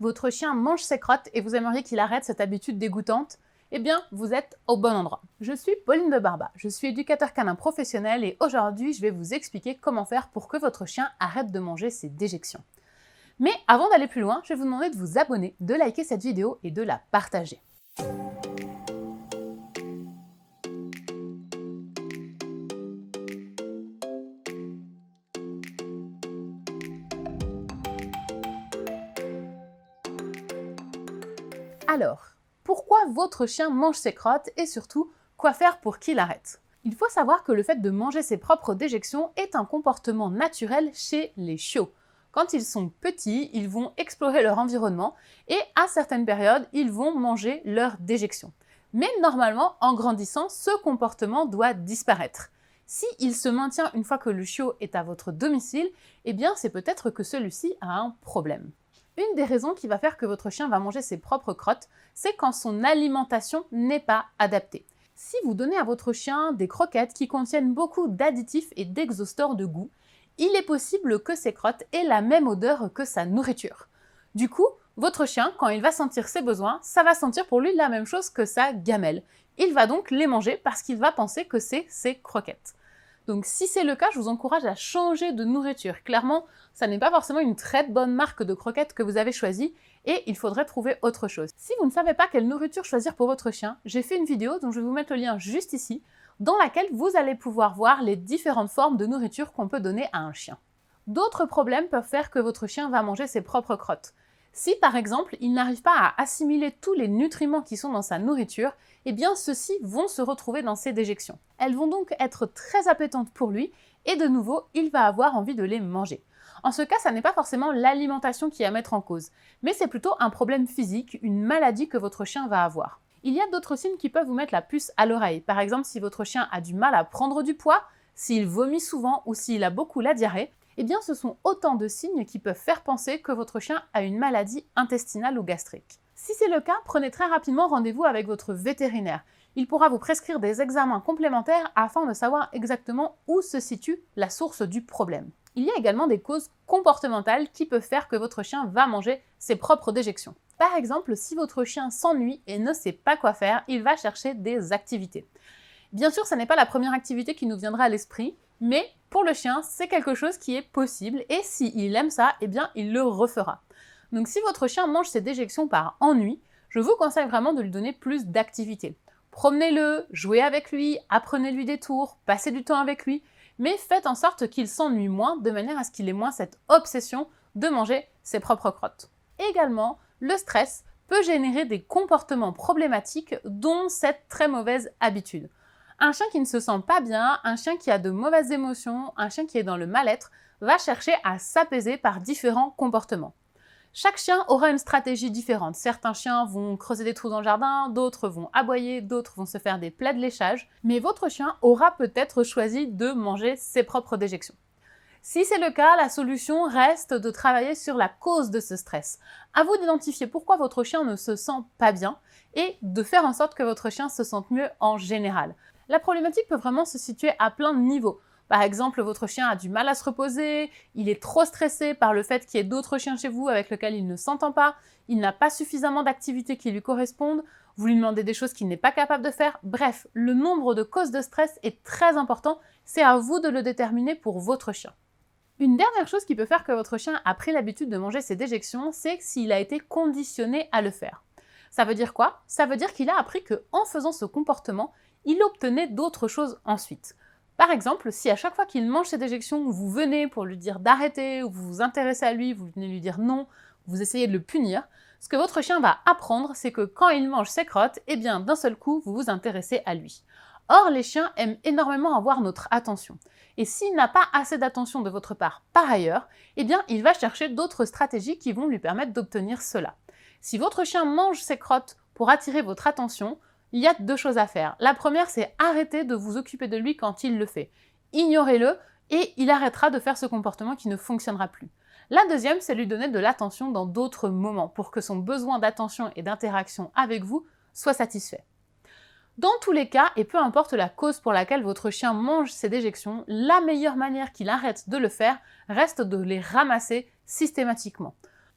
votre chien mange ses crottes et vous aimeriez qu'il arrête cette habitude dégoûtante, eh bien, vous êtes au bon endroit. Je suis Pauline de Barba, je suis éducateur canin professionnel et aujourd'hui, je vais vous expliquer comment faire pour que votre chien arrête de manger ses déjections. Mais avant d'aller plus loin, je vais vous demander de vous abonner, de liker cette vidéo et de la partager. Alors, pourquoi votre chien mange ses crottes et surtout, quoi faire pour qu'il arrête? Il faut savoir que le fait de manger ses propres déjections est un comportement naturel chez les chiots. Quand ils sont petits, ils vont explorer leur environnement et à certaines périodes, ils vont manger leurs déjections. Mais normalement, en grandissant, ce comportement doit disparaître. S'il se maintient une fois que le chiot est à votre domicile, eh bien c'est peut-être que celui-ci a un problème. Une des raisons qui va faire que votre chien va manger ses propres crottes, c'est quand son alimentation n'est pas adaptée. Si vous donnez à votre chien des croquettes qui contiennent beaucoup d'additifs et d'exhausteurs de goût, il est possible que ces crottes aient la même odeur que sa nourriture. Du coup, votre chien, quand il va sentir ses besoins, ça va sentir pour lui la même chose que sa gamelle. Il va donc les manger parce qu'il va penser que c'est ses croquettes. Donc si c'est le cas, je vous encourage à changer de nourriture. Clairement, ça n'est pas forcément une très bonne marque de croquettes que vous avez choisie et il faudrait trouver autre chose. Si vous ne savez pas quelle nourriture choisir pour votre chien, j'ai fait une vidéo dont je vais vous mettre le lien juste ici, dans laquelle vous allez pouvoir voir les différentes formes de nourriture qu'on peut donner à un chien. D'autres problèmes peuvent faire que votre chien va manger ses propres crottes. Si par exemple, il n'arrive pas à assimiler tous les nutriments qui sont dans sa nourriture, eh bien ceux-ci vont se retrouver dans ses déjections. Elles vont donc être très appétantes pour lui et de nouveau, il va avoir envie de les manger. En ce cas, ça n'est pas forcément l'alimentation qui est à mettre en cause, mais c'est plutôt un problème physique, une maladie que votre chien va avoir. Il y a d'autres signes qui peuvent vous mettre la puce à l'oreille. Par exemple, si votre chien a du mal à prendre du poids, s'il vomit souvent ou s'il a beaucoup la diarrhée, eh bien ce sont autant de signes qui peuvent faire penser que votre chien a une maladie intestinale ou gastrique. Si c'est le cas, prenez très rapidement rendez-vous avec votre vétérinaire. Il pourra vous prescrire des examens complémentaires afin de savoir exactement où se situe la source du problème. Il y a également des causes comportementales qui peuvent faire que votre chien va manger ses propres déjections. Par exemple, si votre chien s'ennuie et ne sait pas quoi faire, il va chercher des activités. Bien sûr, ce n'est pas la première activité qui nous viendra à l'esprit, mais pour le chien, c'est quelque chose qui est possible et s'il aime ça, eh bien, il le refera. Donc si votre chien mange ses déjections par ennui, je vous conseille vraiment de lui donner plus d'activités. Promenez-le, jouez avec lui, apprenez-lui des tours, passez du temps avec lui, mais faites en sorte qu'il s'ennuie moins de manière à ce qu'il ait moins cette obsession de manger ses propres crottes. Également, le stress peut générer des comportements problématiques, dont cette très mauvaise habitude. Un chien qui ne se sent pas bien, un chien qui a de mauvaises émotions, un chien qui est dans le mal-être, va chercher à s'apaiser par différents comportements. Chaque chien aura une stratégie différente. Certains chiens vont creuser des trous dans le jardin, d'autres vont aboyer, d'autres vont se faire des plaies de léchage, mais votre chien aura peut-être choisi de manger ses propres déjections. Si c'est le cas, la solution reste de travailler sur la cause de ce stress. À vous d'identifier pourquoi votre chien ne se sent pas bien et de faire en sorte que votre chien se sente mieux en général. La problématique peut vraiment se situer à plein de niveaux. Par exemple, votre chien a du mal à se reposer, il est trop stressé par le fait qu'il y ait d'autres chiens chez vous avec lesquels il ne s'entend pas, il n'a pas suffisamment d'activités qui lui correspondent, vous lui demandez des choses qu'il n'est pas capable de faire. Bref, le nombre de causes de stress est très important, c'est à vous de le déterminer pour votre chien. Une dernière chose qui peut faire que votre chien a pris l'habitude de manger ses déjections, c'est s'il a été conditionné à le faire. Ça veut dire quoi? Ça veut dire qu'il a appris qu'en faisant ce comportement, il obtenait d'autres choses ensuite. Par exemple, si à chaque fois qu'il mange ses déjections, vous venez pour lui dire d'arrêter, ou vous vous intéressez à lui, vous venez lui dire non, vous essayez de le punir, ce que votre chien va apprendre, c'est que quand il mange ses crottes, eh bien d'un seul coup, vous vous intéressez à lui. Or, les chiens aiment énormément avoir notre attention. Et s'il n'a pas assez d'attention de votre part par ailleurs, eh bien il va chercher d'autres stratégies qui vont lui permettre d'obtenir cela. Si votre chien mange ses crottes pour attirer votre attention, il y a deux choses à faire. La première, c'est arrêter de vous occuper de lui quand il le fait. Ignorez-le et il arrêtera de faire ce comportement qui ne fonctionnera plus. La deuxième, c'est lui donner de l'attention dans d'autres moments pour que son besoin d'attention et d'interaction avec vous soit satisfait. Dans tous les cas, et peu importe la cause pour laquelle votre chien mange ses déjections, la meilleure manière qu'il arrête de le faire reste de les ramasser systématiquement.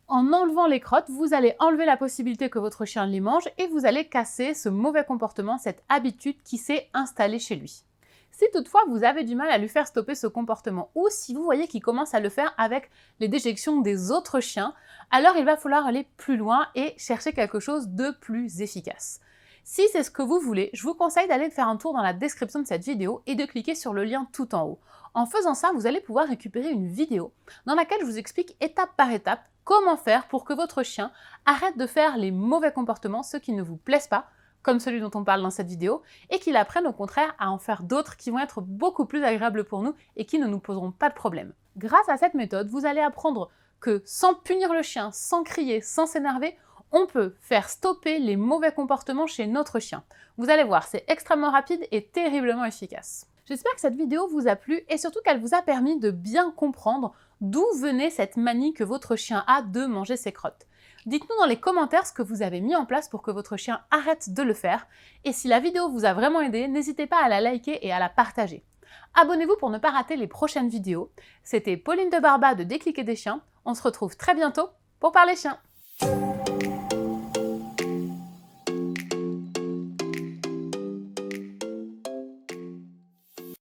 En enlevant les crottes, vous allez enlever la possibilité que votre chien les mange et vous allez casser ce mauvais comportement, cette habitude qui s'est installée chez lui. Si toutefois vous avez du mal à lui faire stopper ce comportement ou si vous voyez qu'il commence à le faire avec les déjections des autres chiens, alors il va falloir aller plus loin et chercher quelque chose de plus efficace. Si c'est ce que vous voulez, je vous conseille d'aller faire un tour dans la description de cette vidéo et de cliquer sur le lien tout en haut. En faisant ça, vous allez pouvoir récupérer une vidéo dans laquelle je vous explique étape par étape comment faire pour que votre chien arrête de faire les mauvais comportements, ceux qui ne vous plaisent pas, comme celui dont on parle dans cette vidéo, et qu'il apprenne au contraire à en faire d'autres qui vont être beaucoup plus agréables pour nous et qui ne nous poseront pas de problème. Grâce à cette méthode, vous allez apprendre que sans punir le chien, sans crier, sans s'énerver, on peut faire stopper les mauvais comportements chez notre chien. Vous allez voir, c'est extrêmement rapide et terriblement efficace. J'espère que cette vidéo vous a plu et surtout qu'elle vous a permis de bien comprendre d'où venait cette manie que votre chien a de manger ses crottes. Dites-nous dans les commentaires ce que vous avez mis en place pour que votre chien arrête de le faire. Et si la vidéo vous a vraiment aidé, n'hésitez pas à la liker et à la partager. Abonnez-vous pour ne pas rater les prochaines vidéos. C'était Pauline de Barba de Déclic et des chiens. On se retrouve très bientôt pour parler chiens.